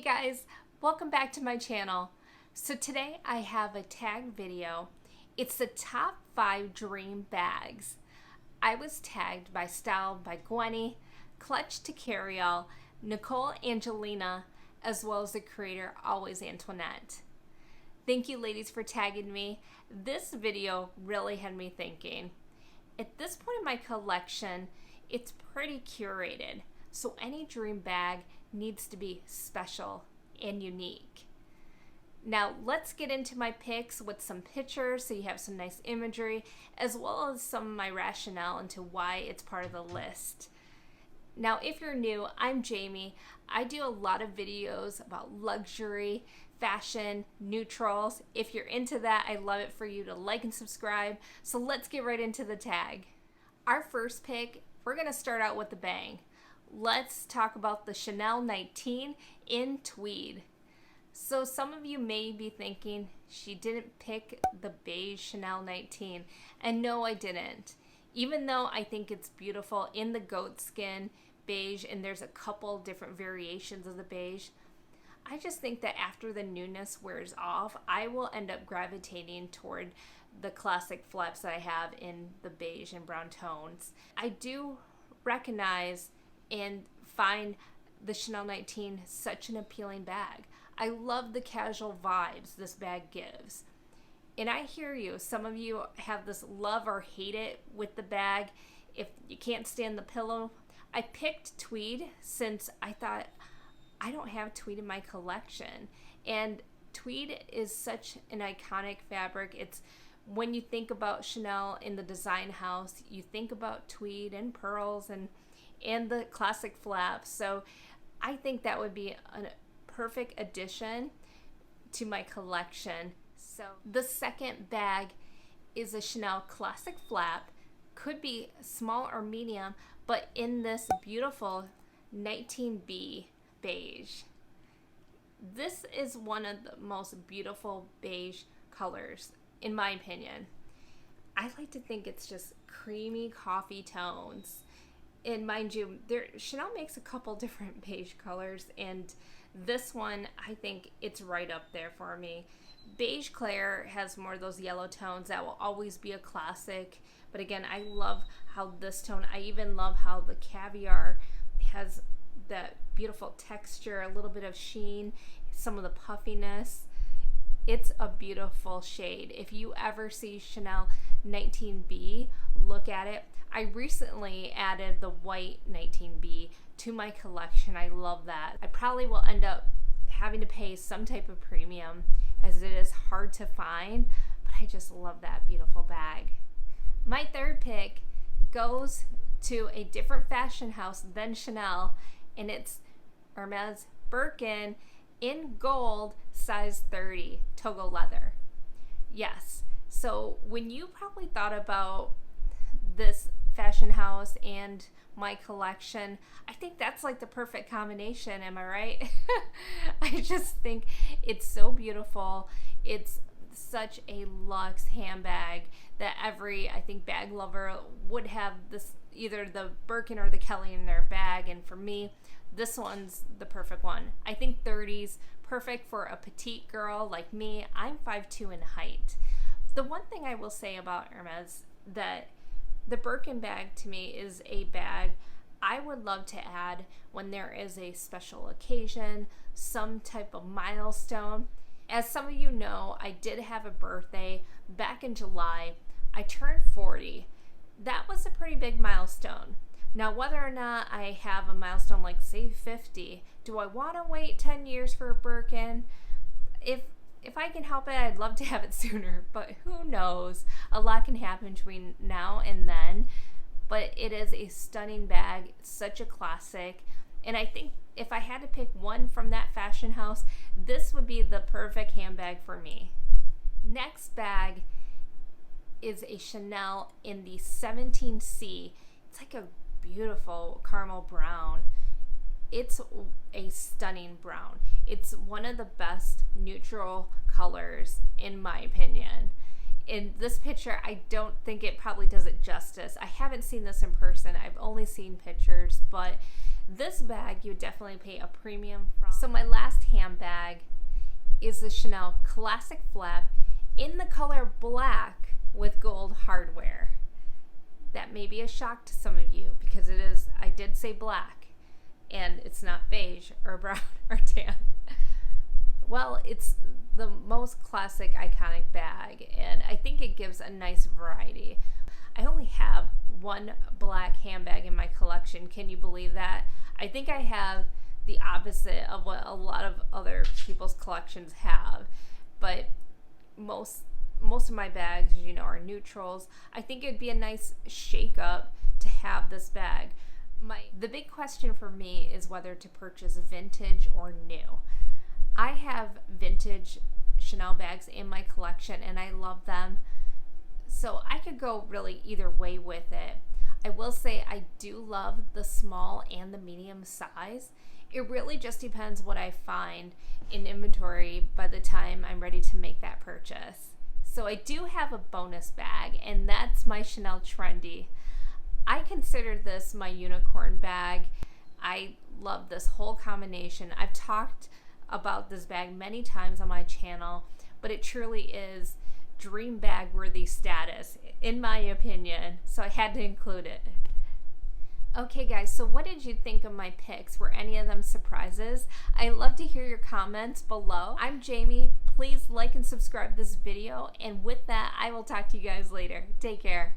guys, welcome back to my channel. So today I have a tag video. It's the top 5 dream bags. I was tagged by Style by Gwenny, Clutch to Carry All, Nicole Angelina, as well as the creator Always Antoinette. Thank you ladies for tagging me. This video really had me thinking. At this point in my collection, it's pretty curated, so any dream bag needs to be special and unique. Now let's get into my picks with some pictures so you have some nice imagery, as well as some of my rationale into why it's part of the list. Now if you're new, I'm Jamie. I do a lot of videos about luxury, fashion, neutrals. If you're into that, I'd love it for you to like and subscribe. So let's get right into the tag. Our first pick, we're gonna start out with a bang. Let's talk about the Chanel 19 in tweed. So some of you may be thinking she didn't pick the beige Chanel 19, and no, I didn't. Even though I think it's beautiful in the goat skin beige, and there's a couple different variations of the beige, I just think that after the newness wears off, I will end up gravitating toward the classic flaps that I have in the beige and brown tones. I do recognize and find the Chanel 19 such an appealing bag. I love the casual vibes this bag gives. And I hear you, some of you have this love or hate it with the bag. If you can't stand the pillow, I picked tweed since I thought I don't have tweed in my collection. And tweed is such an iconic fabric. It's when you think about Chanel in the design house, you think about tweed and pearls and the classic flaps. So I think that would be a perfect addition to my collection. So the second bag is a Chanel classic flap. Could be small or medium, but in this beautiful 19B beige. This is one of the most beautiful beige colors, in my opinion. I like to think it's just creamy coffee tones. And mind you, Chanel makes a couple different beige colors, and this one, I think it's right up there for me. Beige Claire has more of those yellow tones that will always be a classic. But again, I love how this tone, I even love how the caviar has that beautiful texture, a little bit of sheen, some of the puffiness. It's a beautiful shade. If you ever see Chanel 19B, look at it. I recently added the white 19B to my collection. I love that. I probably will end up having to pay some type of premium as it is hard to find, but I just love that beautiful bag. My third pick goes to a different fashion house than Chanel, and it's Hermes Birkin in gold, size 30, Togo leather. Yes, so when you probably thought about this fashion house and my collection, I think that's like the perfect combination, am I right? I just think it's so beautiful. It's such a luxe handbag that every, I think, bag lover would have this, either the Birkin or the Kelly in their bag, and for me, this one's the perfect one. I think 30's perfect for a petite girl like me. I'm 5'2" in height. The one thing I will say about Hermes, that the Birkin bag to me is a bag I would love to add when there is a special occasion, some type of milestone. As some of you know, I did have a birthday back in July. I turned 40. That was a pretty big milestone. Now, whether or not I have a milestone like say 50, do I want to wait 10 years for a Birkin? If I can help it, I'd love to have it sooner, but who knows? A lot can happen between now and then. But it is a stunning bag, such a classic, and I think if I had to pick one from that fashion house, this would be the perfect handbag for me. Next bag is a Chanel in the 17C. It's like a beautiful caramel brown. It's a stunning brown. It's one of the best neutral colors in my opinion. In this picture, I don't think it probably does it justice. I haven't seen this in person. I've only seen pictures, but this bag you would definitely pay a premium from. So my last handbag is the Chanel Classic Flap in the color black with gold hardware. That may be a shock to some of you because it is, I did say black, and it's not beige or brown or tan. Well, it's the most classic, iconic bag, and I think it gives a nice variety. I only have one black handbag in my collection. Can you believe that? I think I have the opposite of what a lot of other people's collections have, but most of my bags, you know, are neutrals. I think it'd be a nice shake up to have this bag. The big question for me is whether to purchase vintage or new. I have vintage Chanel bags in my collection and I love them, so I could go really either way with it. I will say I do love the small and the medium size. It really just depends what I find in inventory by the time I'm ready to make that purchase. So I do have a bonus bag, and that's my Chanel Trendy. I consider this my unicorn bag. I love this whole combination. I've talked about this bag many times on my channel, but it truly is dream bag worthy status in my opinion, so I had to include it. Okay guys, so what did you think of my picks? Were any of them surprises? I love to hear your comments below. I'm Jamie. Please like and subscribe this video, and with that I will talk to you guys later. Take care.